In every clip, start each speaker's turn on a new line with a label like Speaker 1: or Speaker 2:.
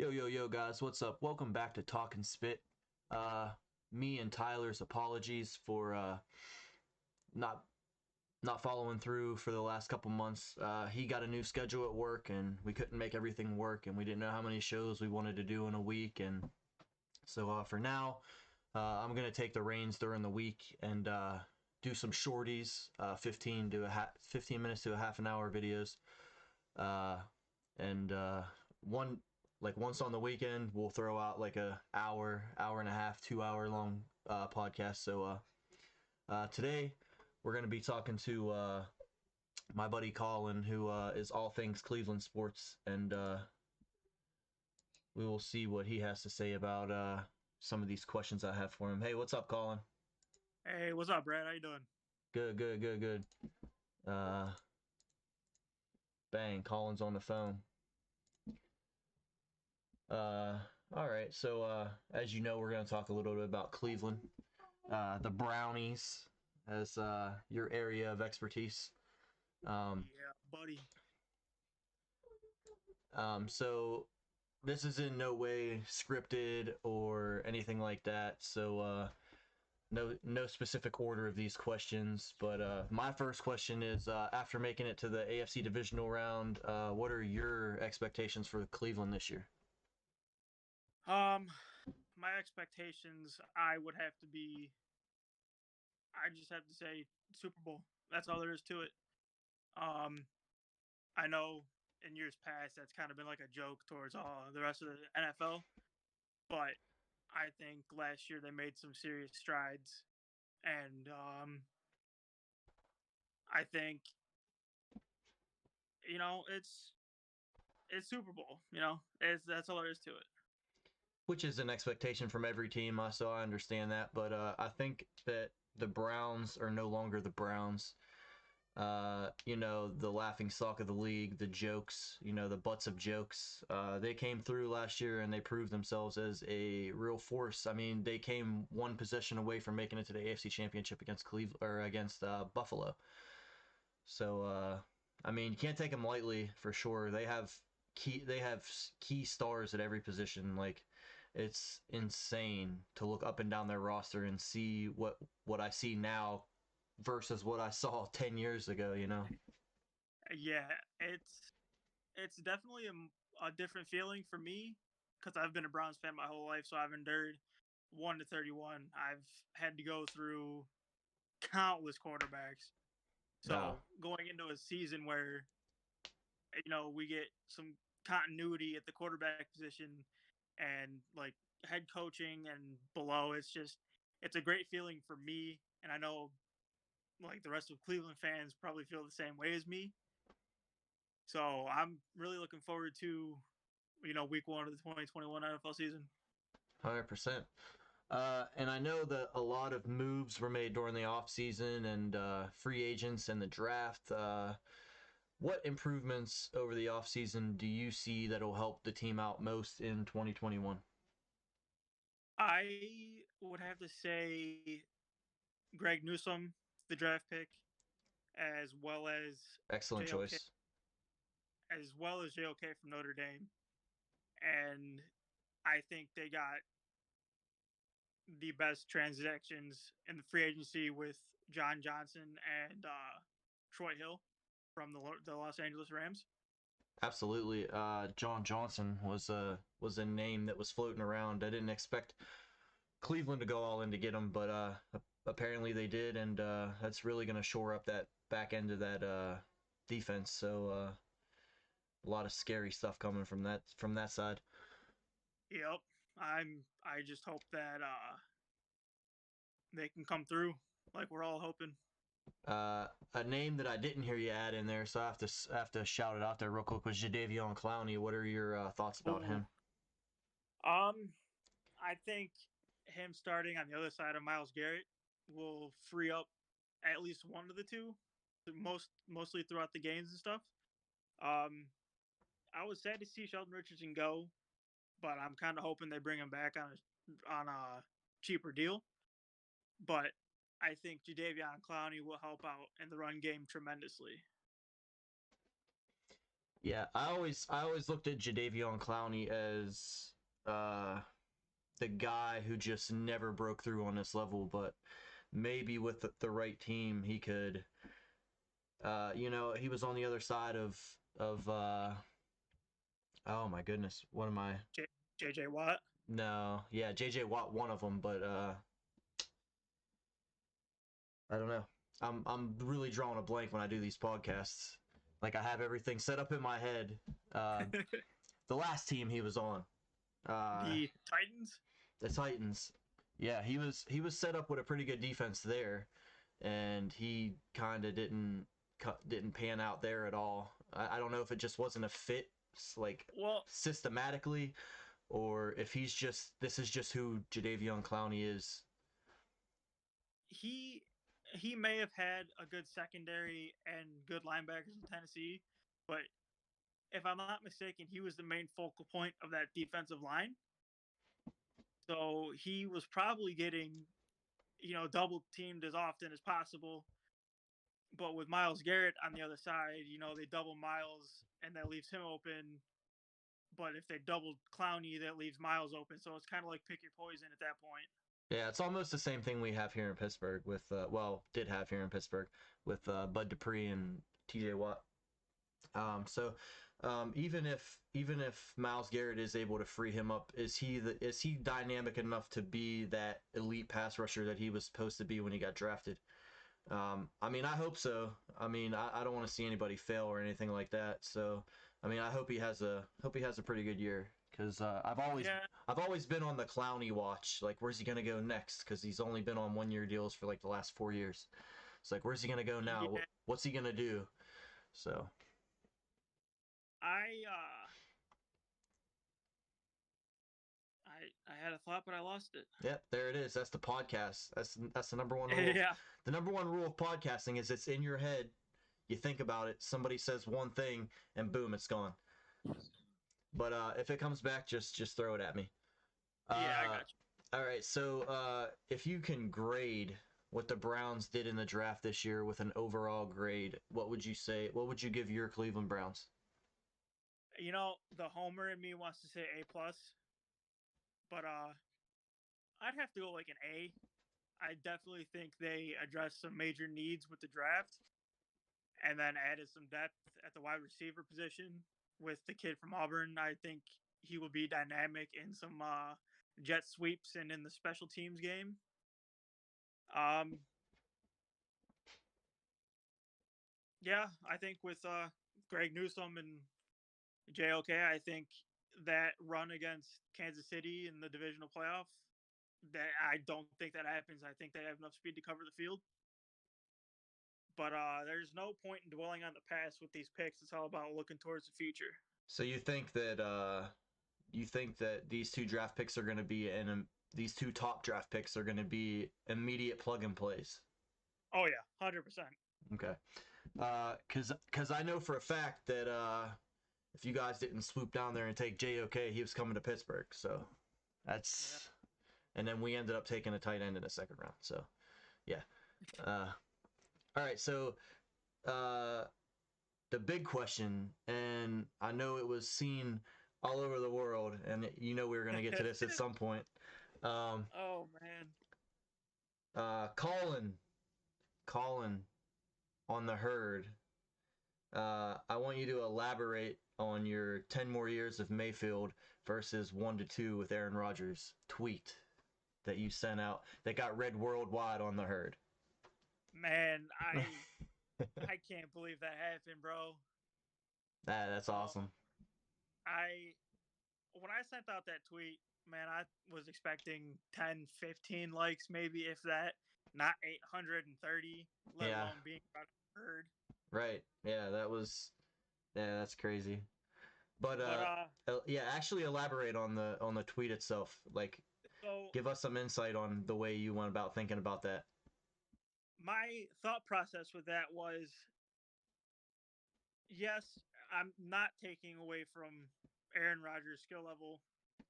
Speaker 1: Yo, guys, what's up? Welcome back to Talkin Spit. Uh, Me and Tyler's apologies for not not following through for the last couple months. He got a new schedule at work, and we couldn't make everything work, and we didn't know how many shows we wanted to do in a week. And so for now, I'm gonna take the reins during the week and do some shorties, 15 minutes to a half an hour videos, uh, and one like once on the weekend we'll throw out like hour and a half, 2 hour long podcast. So today we're going to be talking to my buddy Colin, who is all things Cleveland sports, and we will see what he has to say about some of these questions I have for him. Hey, what's up, Colin?
Speaker 2: Hey, what's up, Brad? How you doing?
Speaker 1: Good. uh Bang, Colin's on the phone. Uh, all right. So, as you know, we're going to talk a little bit about Cleveland, the Brownies, as your area of expertise. Um,
Speaker 2: Yeah, buddy.
Speaker 1: so this is in no way scripted or anything like that. So, no specific order of these questions. But my first question is: after making it to the AFC divisional round, what are your expectations for Cleveland this year?
Speaker 2: Um, my expectations, I would have to be. I just have to say Super Bowl. That's all there is to it. Um, I know in years past that's kind of been like a joke towards the rest of the NFL, but I think last year they made some serious strides, and I think it's Super Bowl. It's that's all there is to it.
Speaker 1: Which is an expectation from every team, so I understand that. But I think that the Browns are no longer the Browns. The laughing stock of the league, the jokes, the butts of jokes. They came through last year and they proved themselves as a real force. I mean, they came one possession away from making it to the AFC Championship against Cleveland or against Buffalo. So, I mean, you can't take them lightly for sure. They have key stars at every position. Like, it's insane to look up and down their roster and see what I see now versus what I saw 10 years ago, you know.
Speaker 2: Yeah, it's definitely a different feeling for me because I've been a Browns fan my whole life. So I've endured 1 to 31. I've had to go through countless quarterbacks.
Speaker 1: No.
Speaker 2: So going into a season where we get some continuity at the quarterback position and like head coaching and below, it's a great feeling for me, and I know like the rest of Cleveland fans probably feel the same way as me. So I'm really looking forward to week one of the 2021 NFL season.
Speaker 1: 100%. And I know that a lot of moves were made during the offseason and free agents and the draft. What improvements over the offseason do you see that will help the team out most in 2021?
Speaker 2: I would have to say Greg Newsome, the draft pick, as well as
Speaker 1: Excellent
Speaker 2: JOK,
Speaker 1: choice.
Speaker 2: from Notre Dame, and I think they got the best transactions in the free agency with John Johnson and Troy Hill from the Los Angeles Rams.
Speaker 1: Absolutely. John Johnson was a name that was floating around. I didn't expect Cleveland to go all in to get him, but apparently they did, and that's really going to shore up that back end of that defense. So a lot of scary stuff coming from that side.
Speaker 2: Yep. I just hope that they can come through like we're all hoping.
Speaker 1: A name that I didn't hear you add in there, so I have to shout it out there real quick, was Jadavion Clowny. What are your thoughts about
Speaker 2: Ooh.
Speaker 1: him?
Speaker 2: I think him starting on the other side of Miles Garrett will free up at least one of the two, mostly throughout the games and stuff. Um, I was sad to see Sheldon Richardson go, but I'm kind of hoping they bring him back on a cheaper deal. But I think Jadavion Clowney will help out in the run game tremendously.
Speaker 1: Yeah, I always looked at Jadavion Clowny as the guy who just never broke through on this level, but maybe with the right team he could. He was on the other side of oh my goodness, what am I?
Speaker 2: JJ Watt.
Speaker 1: No, yeah, JJ Watt, one of them, but I don't know. I'm really drawing a blank when I do these podcasts. Like I have everything set up in my head. Uh, the last team he was on, uh,
Speaker 2: The Titans.
Speaker 1: the Titans. Yeah, he was set up with a pretty good defense there, and he kind of didn't pan out there at all. I don't know if it just wasn't a fit, like
Speaker 2: Well,
Speaker 1: systematically, or if this is just who Jadavion Clowney is.
Speaker 2: he he may have had a good secondary and good linebackers in Tennessee, but if I'm not mistaken, he was the main focal point of that defensive line. So he was probably getting, double teamed as often as possible. But with Miles Garrett on the other side, they double Miles and that leaves him open. But if they double Clowney, that leaves Miles open. So it's kind of like pick your poison at that point.
Speaker 1: Yeah, it's almost the same thing we have here in Pittsburgh with did have here in Pittsburgh with Bud Dupree and TJ Watt. Even if Miles Garrett is able to free him up, is he dynamic enough to be that elite pass rusher that he was supposed to be when he got drafted? I mean, I hope so. I mean, I don't want to see anybody fail or anything like that. So, I mean, I hope he has a pretty good year because
Speaker 2: Yeah,
Speaker 1: I've always been on the Clowney watch. Like, where's he gonna go next? Because he's only been on 1 year deals for like the last 4 years. It's like, where's he gonna go now?
Speaker 2: yeah.
Speaker 1: What's he gonna do? So,
Speaker 2: I uh, I had a thought, but I lost it.
Speaker 1: yeah, there it is. That's the podcast. That's the number one rule.
Speaker 2: Yeah,
Speaker 1: The number one rule of podcasting is it's in your head. You think about it. Somebody says one thing, and boom, it's gone. But if it comes back, just throw it at me.
Speaker 2: yeah, I
Speaker 1: Uh,
Speaker 2: got
Speaker 1: all right. So if you can grade what the Browns did in the draft this year with an overall grade, what would you say? What would you give your Cleveland Browns?
Speaker 2: you. The homer in me wants to say A+, but I'd have to go like an A. I definitely think they addressed some major needs with the draft and then added some depth at the wide receiver position with the kid from Auburn. I think he will be dynamic in some jet sweeps and in the special teams game. Um, yeah, I think with Greg Newsome and JOK, I think that run against Kansas City in the divisional playoff, that I don't think that happens. I think they have enough speed to cover the field. But there's no point in dwelling on the past with these picks. It's all about looking towards the future.
Speaker 1: So you think that these two draft picks are going to be these two top draft picks are going to be immediate plug and plays.
Speaker 2: Oh yeah, 100%.
Speaker 1: Okay. Because I know for a fact that if you guys didn't swoop down there and take JOK, he was coming to Pittsburgh. So that's
Speaker 2: Yeah.
Speaker 1: and then we ended up taking a tight end in the second round. So yeah. All right. So uh, the big question, and I know it was seen all over the world, and we were gonna get to this at some point. Um,
Speaker 2: Oh man.
Speaker 1: Collan, Colin on the herd. I want you to elaborate on your 10 more years of Mayfield versus 1-2 with Aaron Rodgers tweet that you sent out that got read worldwide on the herd.
Speaker 2: Man, I can't believe that happened, bro.
Speaker 1: That's
Speaker 2: Um,
Speaker 1: awesome.
Speaker 2: I when I sent out that tweet, man, I was expecting 10, 15 likes, maybe if that, not 830, let
Speaker 1: Yeah,
Speaker 2: alone being heard.
Speaker 1: right. Yeah, that's crazy. But
Speaker 2: But
Speaker 1: yeah, actually elaborate on the tweet itself. Like,
Speaker 2: so
Speaker 1: give us some insight on the way you went about thinking about that.
Speaker 2: my thought process with that was, yes, I'm not taking away from Aaron Rodgers' skill level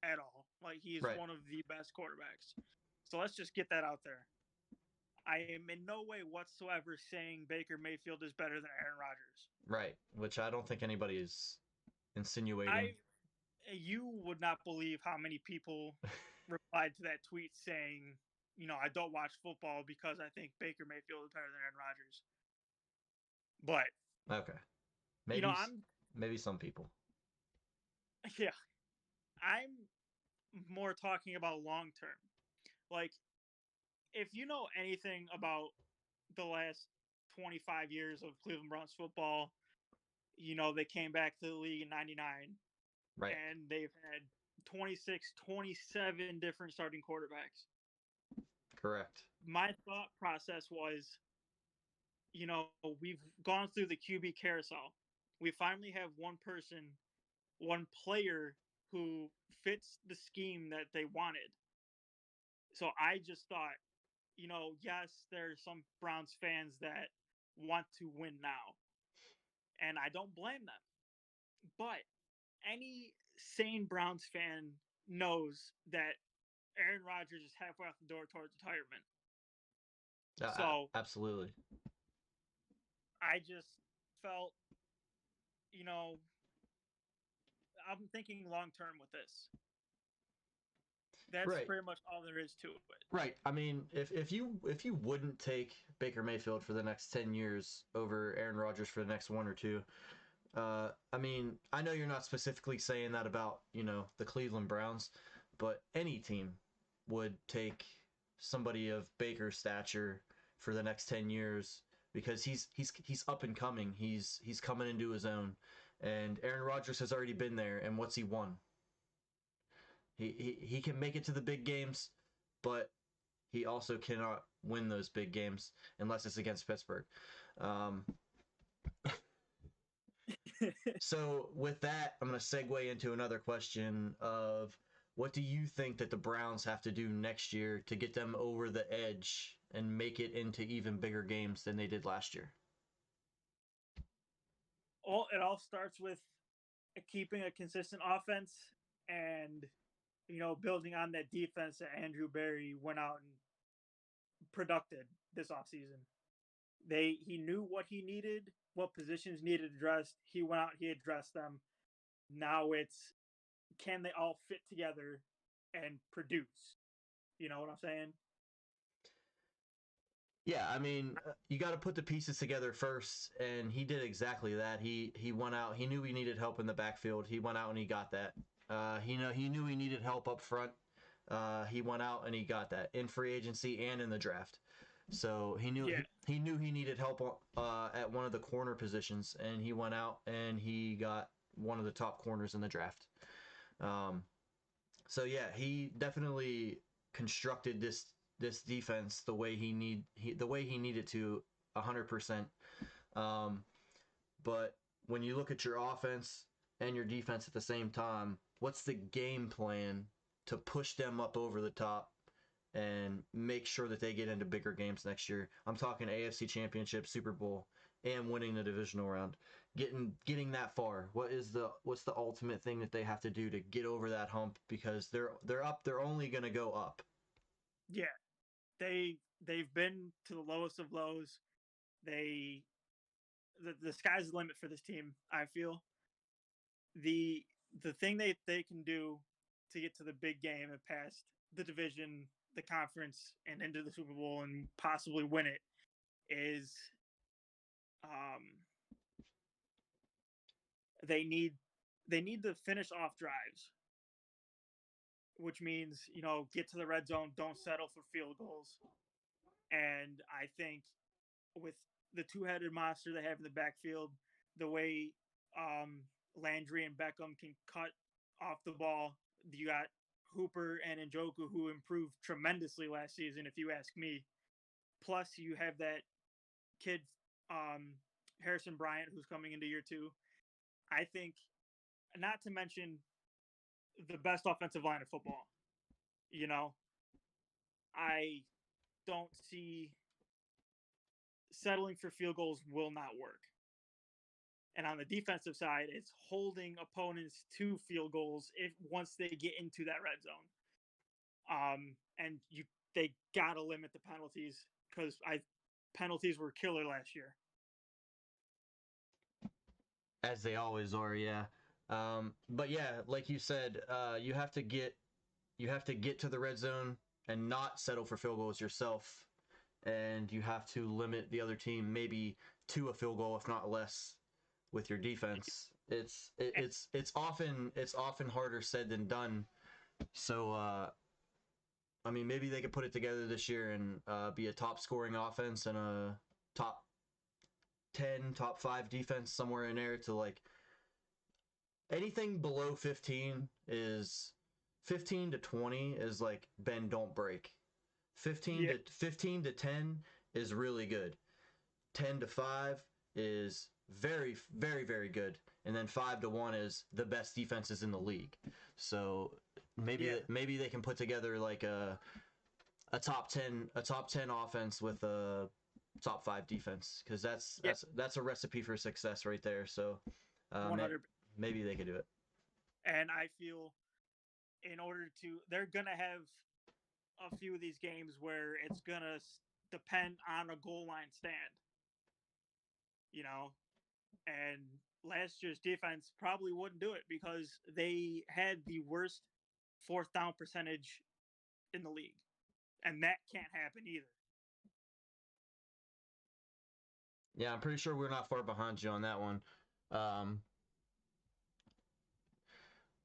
Speaker 2: at all. Like he is
Speaker 1: Right,
Speaker 2: one of the best quarterbacks. So let's just get that out there. I am in no way whatsoever saying Baker Mayfield is better than Aaron Rodgers.
Speaker 1: right. Which I don't think anybody is. insinuating.
Speaker 2: You would not believe how many people replied to that tweet saying, I don't watch football because I think Baker Mayfield is better than Aaron Rodgers. But
Speaker 1: Okay,
Speaker 2: I'm
Speaker 1: maybe some people.
Speaker 2: yeah, I'm more talking about long term. Like, if you know anything about the last 25 years of Cleveland Browns football, they came back to the league in 99
Speaker 1: Right.
Speaker 2: and they've had 26, 27 different starting quarterbacks.
Speaker 1: Correct.
Speaker 2: My thought process was, we've gone through the QB carousel. We finally have one person, one player who fits the scheme that they wanted. So I just thought, yes, there are some Browns fans that want to win now. And I don't blame them. But any sane Browns fan knows that Aaron Rodgers is halfway out the door towards retirement. So
Speaker 1: Absolutely.
Speaker 2: I just felt, I'm thinking long term with this. That's
Speaker 1: Right.
Speaker 2: pretty much all there is to it.
Speaker 1: Right. I mean, if you wouldn't take Baker Mayfield for the next 10 years over Aaron Rodgers for the next one or two, I mean, I know you're not specifically saying that about, the Cleveland Browns, but any team would take somebody of Baker's stature for the next 10 years because he's up and coming. He's coming into his own. And Aaron Rodgers has already been there, and what's he won? He can make it to the big games, but he also cannot win those big games unless it's against Pittsburgh. So with that, I'm going to segue into another question of what do you think that the Browns have to do next year to get them over the edge and make it into even bigger games than they did last year?
Speaker 2: It all starts with keeping a consistent offense and, building on that defense that Andrew Berry went out and produced this offseason. He knew what he needed, what positions needed addressed. He went out, he addressed them. Now it's, can they all fit together and produce? You know what I'm saying?
Speaker 1: Yeah, I mean, you got to put the pieces together first, and he did exactly that. He went out. He knew he needed help in the backfield. He went out and he got that. He knew he needed help up front. He went out and he got that in free agency and in the draft. So he knew he needed help at one of the corner positions, and he went out and he got one of the top corners in the draft. So yeah, he definitely constructed this defense the way he needed to 100%. But when you look at your offense and your defense at the same time, what's the game plan to push them up over the top and make sure that they get into bigger games next year? I'm talking AFC Championship, Super Bowl, and winning the divisional round. Getting that far. What's the ultimate thing that they have to do to get over that hump, because they're only going to go up.
Speaker 2: Yeah. They've been to the lowest of lows. The sky's the limit for this team, I feel. The thing they can do to get to the big game and past the division, the conference, and into the Super Bowl and possibly win it is they need to finish off drives, which means, get to the red zone, don't settle for field goals. And I think with the two-headed monster they have in the backfield, the way Landry and Beckham can cut off the ball, you got Hooper and Njoku, who improved tremendously last season, if you ask me. Plus, you have that kid, Harrison Bryant, who's coming into year 2. I think, not to mention the best offensive line of football. I don't see settling for field goals will not work. And on the defensive side, it's holding opponents to field goals once they get into that red zone. And they gotta limit the penalties, because penalties were killer last year.
Speaker 1: As they always are, yeah. But yeah, like you said, you have to get to the red zone and not settle for field goals yourself, and you have to limit the other team maybe to a field goal, if not less, with your defense. It's often harder said than done. So I mean, maybe they could put it together this year and be a top scoring offense and a top 10, top 5 defense somewhere in there to like anything below 15 to 20 is like bend don't break. 15
Speaker 2: Yeah,
Speaker 1: to 15 to 10 is really good. 10 to 5 is very very very good, and then 5 to 1 is the best defenses in the league. So
Speaker 2: yeah,
Speaker 1: maybe they can put together like a top 10 offense with a top 5 defense, cuz that's
Speaker 2: yeah,
Speaker 1: that's that's a recipe for success right there. So uh,
Speaker 2: 100.
Speaker 1: maybe they could do it.
Speaker 2: And I feel in order to, they're gonna have a few of these games where it's gonna depend on a goal line stand, you know. And last year's defense probably wouldn't do it because they had the worst fourth down percentage in the league, and that can't happen either.
Speaker 1: Yeah, I'm pretty sure we're not far behind you on that one. Um,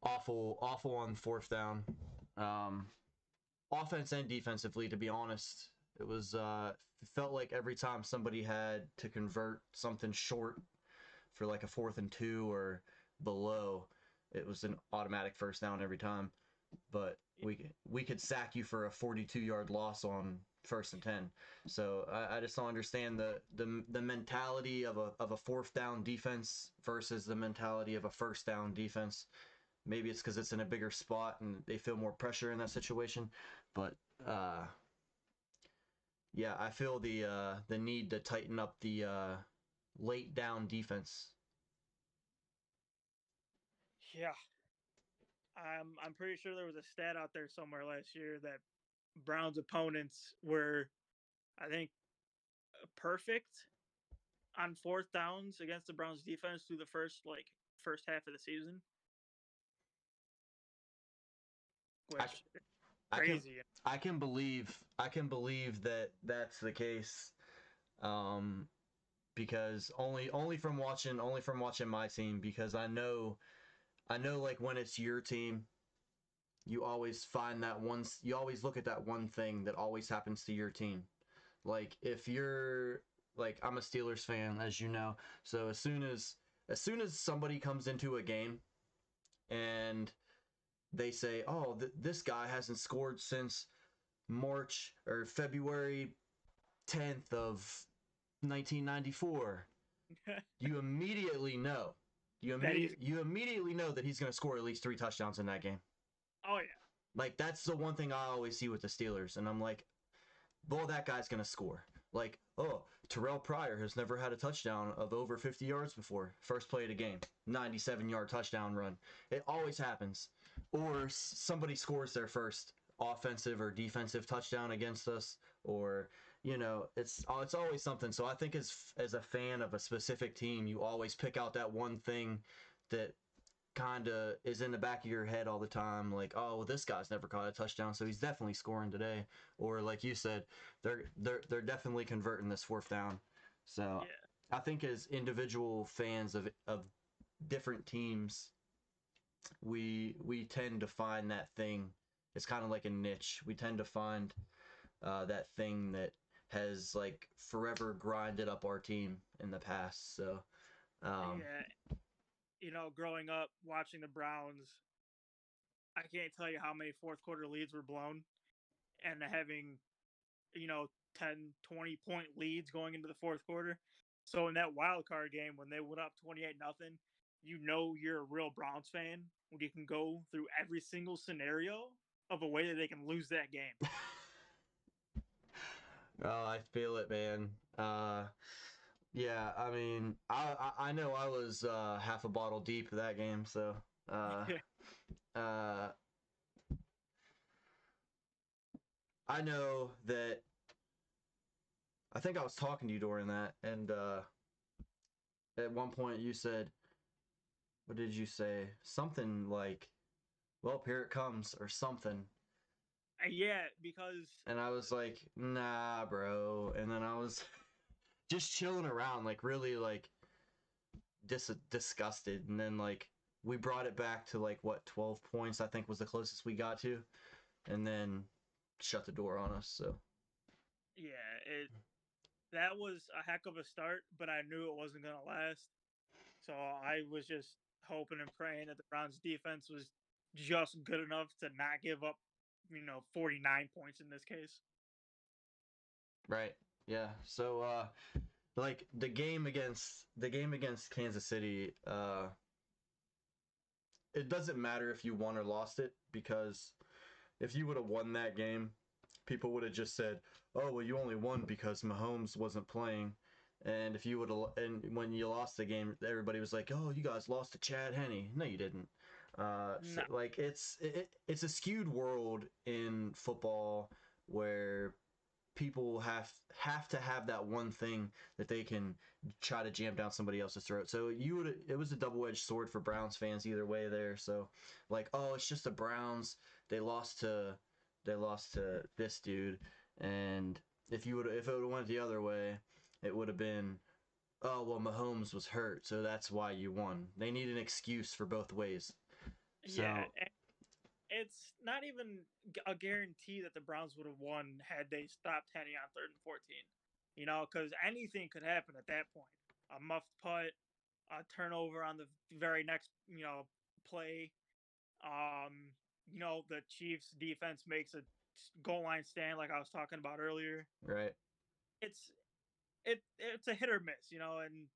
Speaker 1: awful on fourth down, um, offense and defensively. To be honest, it felt like every time somebody had to convert something short for like a 4th and 2 or below, it was an automatic first down every time. But we could sack you for a 42-yard loss on 1st and 10. So I just don't understand the mentality of a fourth down defense versus the mentality of a first down defense. Maybe it's because it's in a bigger spot and they feel more pressure in that situation. But uh, yeah, I feel the need to tighten up the late down defense.
Speaker 2: Yeah, I'm pretty sure there was a stat out there somewhere last year that Browns opponents were, I think, perfect on fourth downs against the Browns defense through the first half of the season,
Speaker 1: I,
Speaker 2: which is
Speaker 1: I can
Speaker 2: crazy.
Speaker 1: I can believe that that's the case. Um, because only from watching my team, because I know like when it's your team, you always find that one, you always look at that one thing that always happens to your team. Like if you're like, I'm a Steelers fan, as you know, so as soon as somebody comes into a game and they say, "Oh, this guy hasn't scored since March or February 10th of 1994," you immediately know.
Speaker 2: That he's,
Speaker 1: You immediately know that he's going to score at least 3 touchdowns in that game.
Speaker 2: oh yeah,
Speaker 1: Like that's the one thing I always see with the Steelers, and I'm like, well, that guy's going to score. Like, oh, Terrell Pryor has never had a touchdown of over 50 yards before. First play of the game, 97-yard touchdown run. It always happens. Or somebody scores their first offensive or defensive touchdown against us, or it's always something. So I think as a fan of a specific team, you always pick out that one thing that kind of is in the back of your head all the time, like, oh, well, this guy's never caught a touchdown, so he's definitely scoring today. Or like you said, they're definitely converting this fourth down. So
Speaker 2: yeah,
Speaker 1: I think as individual fans of different teams, we tend to find that thing. It's kind of like a niche. We tend to find that thing that has like forever grinded up our team in the past. So um,
Speaker 2: yeah. Growing up watching the Browns, I can't tell you how many fourth quarter leads were blown, and having 10, 20 point leads going into the fourth quarter. So in that wild card game when they went up 28-0, you're a real Browns fan when you can go through every single scenario of a way that they can lose that game.
Speaker 1: oh, I feel it, man. Yeah, I mean, I know I was half a bottle deep that game, so uh, uh, I know that. I think I was talking to you during that, and at one point you said what did you say? Something like, well, here it comes, or something.
Speaker 2: Yeah, because
Speaker 1: And I was like, nah, bro. And then I was just chilling around, like really like disgusted. And then like we brought it back to like what 12 points I think was the closest we got to, and then shut the door on us. So
Speaker 2: yeah, that was a heck of a start, but I knew it wasn't gonna last. So I was just hoping and praying that the Browns defense was just good enough to not give up, 49 points in this case.
Speaker 1: right, yeah. So like the game against Kansas City, it doesn't matter if you won or lost it, because if you would have won that game, people would have just said, "Oh, well, you only won because Mahomes wasn't playing." And if you would have, and when you lost the game, everybody was like, "Oh, you guys lost to Chad Henne." No, you didn't. So
Speaker 2: No,
Speaker 1: like it's a skewed world in football where people have to have that one thing that they can try to jam down somebody else's throat. So it was a double-edged sword for Browns fans either way there. So like, oh, it's just the Browns. They lost to this dude. And if it would have went the other way, it would have been, oh, well, Mahomes was hurt, so that's why you won. They need an excuse for both ways.
Speaker 2: yeah,
Speaker 1: So
Speaker 2: it's not even a guarantee that the Browns would have won had they stopped Henne on 3rd and 14. Because anything could happen at that point. A muffed putt, a turnover on the very next, play. The Chiefs defense makes a goal line stand like I was talking about earlier.
Speaker 1: right.
Speaker 2: It's it's a hit or miss, and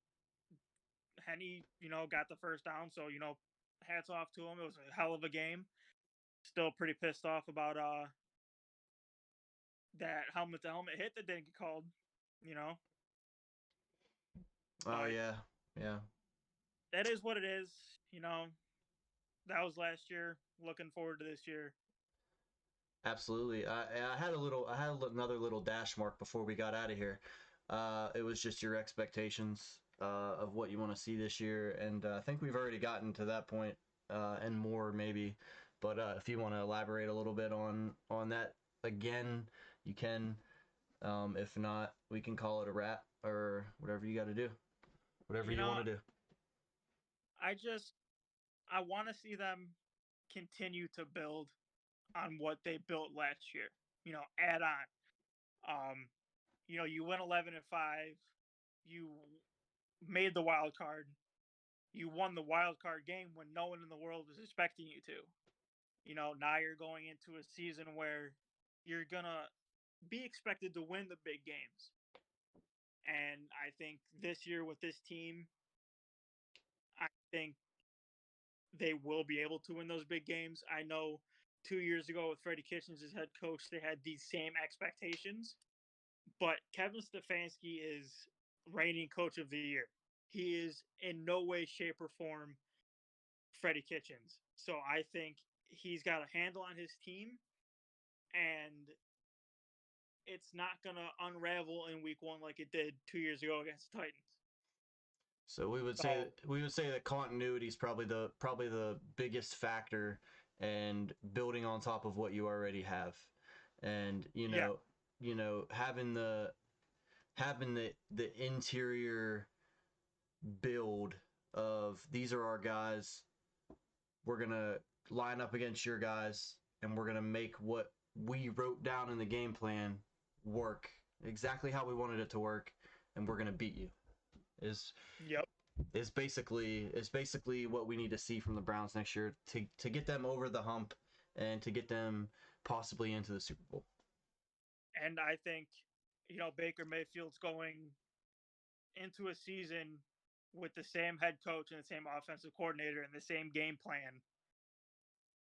Speaker 2: Henne, got the first down, so hats off to him. It was a hell of a game. Still pretty pissed off about that helmet to helmet hit that didn't get called, you know.
Speaker 1: Oh
Speaker 2: But
Speaker 1: yeah, yeah.
Speaker 2: that is what it is, you know. That was last year. Looking forward to this year.
Speaker 1: Absolutely. I had another little dash mark before we got out of here. It was just your expectations of what you want to see this year, and I think we've already gotten to that point, and more maybe. But if you want to elaborate a little bit on that again, you can. If not, we can call it a wrap or whatever you got to do, whatever
Speaker 2: You
Speaker 1: you
Speaker 2: know,
Speaker 1: want to do.
Speaker 2: I just I want to see them continue to build on what they built last year. Add on. Um, you went 11-5. You made the wild card. You won the wild card game when no one in the world was expecting you to. Now you're going into a season where you're gonna be expected to win the big games. And I think this year with this team, I think they will be able to win those big games. I know 2 years ago with Freddie Kitchens as head coach, they had these same expectations. But Kevin Stefanski is reigning coach of the year. He is in no way, shape, or form Freddie Kitchens. So I think he's got a handle on his team, and it's not going to unravel in week one like it did 2 years ago against the Titans.
Speaker 1: So
Speaker 2: So,
Speaker 1: we would say that continuity is probably the biggest factor, and building on top of what you already have, and
Speaker 2: yeah,
Speaker 1: having the interior build of these are our guys. We're gonna line up against your guys, and we're gonna make what we wrote down in the game plan work exactly how we wanted it to work, and we're gonna beat you. Is
Speaker 2: yep.
Speaker 1: is basically what we need to see from the Browns next year to get them over the hump and to get them possibly into the Super Bowl.
Speaker 2: And I think, Baker Mayfield's going into a season with the same head coach and the same offensive coordinator and the same game plan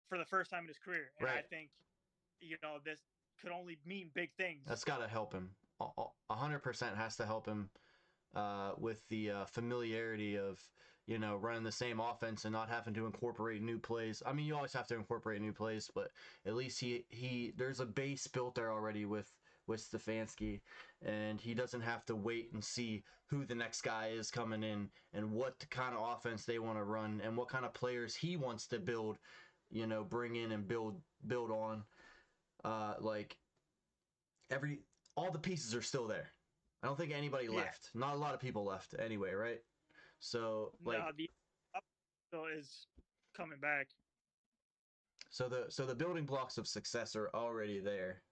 Speaker 2: for the first time in his career. And I
Speaker 1: Right.
Speaker 2: think, this could only mean big things.
Speaker 1: That's got to help him. 100% has to help him with the familiarity of running the same offense and not having to incorporate new plays. I mean, you always have to incorporate new plays, but at least he there's a base built there already with with Stefanski, and he doesn't have to wait and see who the next guy is coming in and what kind of offense they want to run and what kind of players he wants to build, bring in and build on. Like all the pieces are still there. I don't think anybody
Speaker 2: Yeah.
Speaker 1: left. Not a lot of people left anyway, right? So like,
Speaker 2: No, the up still is coming back.
Speaker 1: so the building blocks of success are already there.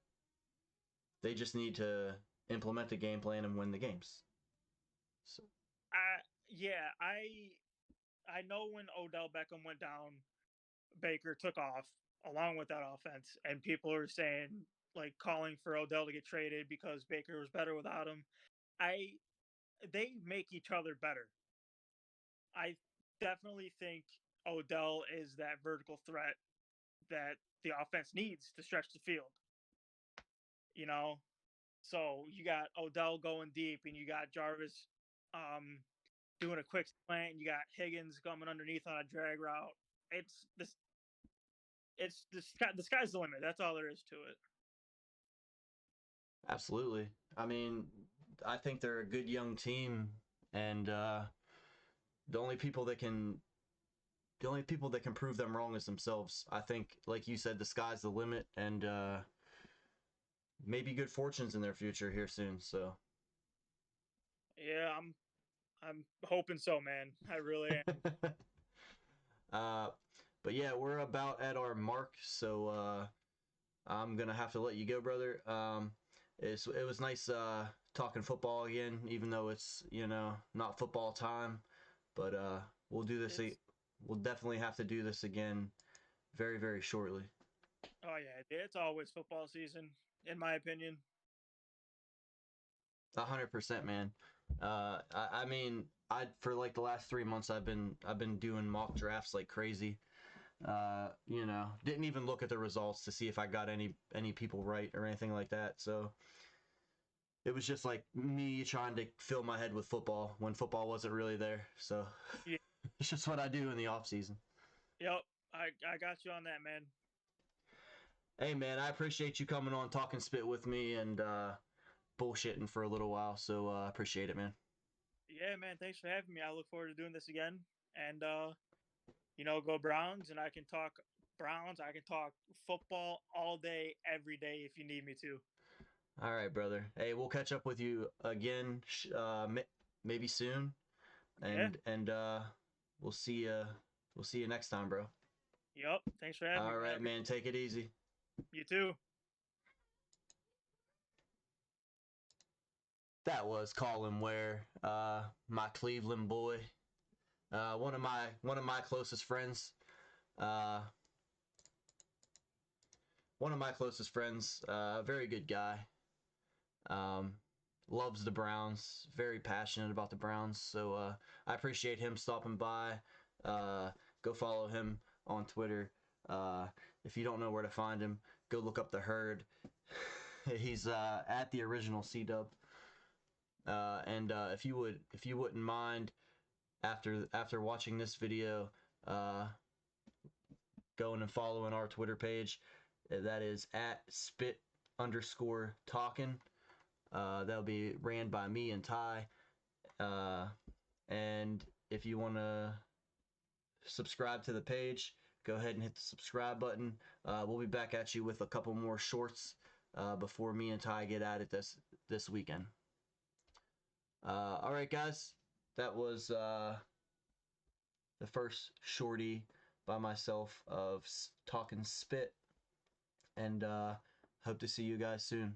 Speaker 1: They just need to implement the game plan and win the games. So,
Speaker 2: I know when Odell Beckham went down, Baker took off along with that offense, and people are saying, like, calling for Odell to get traded because Baker was better without him. They make each other better. I definitely think Odell is that vertical threat that the offense needs to stretch the field. You know, so you got Odell going deep, and you got Jarvis doing a quick slant, and you got Higgins coming underneath on a drag route. It's this. It's the sky's the limit. That's all there is to it.
Speaker 1: absolutely. I mean, I think they're a good young team, and the only people that can the only people that can prove them wrong is themselves. I think, like you said, the sky's the limit, and maybe good fortunes in their future here soon. So,
Speaker 2: Yeah, I'm hoping so, man. I really am.
Speaker 1: uh, but yeah, we're about at our mark, so I'm gonna have to let you go, brother. It was nice talking football again, even though it's not football time. But we'll do this.
Speaker 2: It's
Speaker 1: We'll definitely have to do this again very, very shortly.
Speaker 2: oh yeah, it's always football season, in my opinion.
Speaker 1: 100%, man. I mean, I for like the last 3 months, I've been doing mock drafts like crazy. Didn't even look at the results to see if I got any people right or anything like that. So it was just like me trying to fill my head with football when football wasn't really there. So
Speaker 2: Yeah,
Speaker 1: it's just what I do in the off season.
Speaker 2: yep. I got you on that, man.
Speaker 1: Hey man, I appreciate you coming on talking spit with me and bullshitting for a little while. So I appreciate it, man.
Speaker 2: Yeah, man. Thanks for having me. I look forward to doing this again. And go Browns, and I can talk Browns. I can talk football all day, every day if you need me to.
Speaker 1: All right, brother. Hey, we'll catch up with you again, maybe soon,
Speaker 2: Yeah.
Speaker 1: and we'll see you. We'll see you next time, bro.
Speaker 2: Yep. Thanks for having me,
Speaker 1: All
Speaker 2: man.
Speaker 1: right, man. Take it easy.
Speaker 2: You too.
Speaker 1: That was Colin Ware, my Cleveland boy, one of my closest friends. Uh, one of my closest friends. Very good guy. Um, Loves the Browns. Very passionate about the Browns. So I appreciate him stopping by. Go follow him on Twitter. If you don't know where to find him, go look up the herd. He's at the original C Dub. And if you wouldn't mind, after watching this video, going and following our Twitter page. That is at spit_talkin. That'll be ran by me and Ty. And if you want to subscribe to the page, go ahead and hit the subscribe button. We'll be back at you with a couple more shorts before me and Ty get at it this weekend. All right, guys, that was the first shorty by myself of talking spit, and hope to see you guys soon.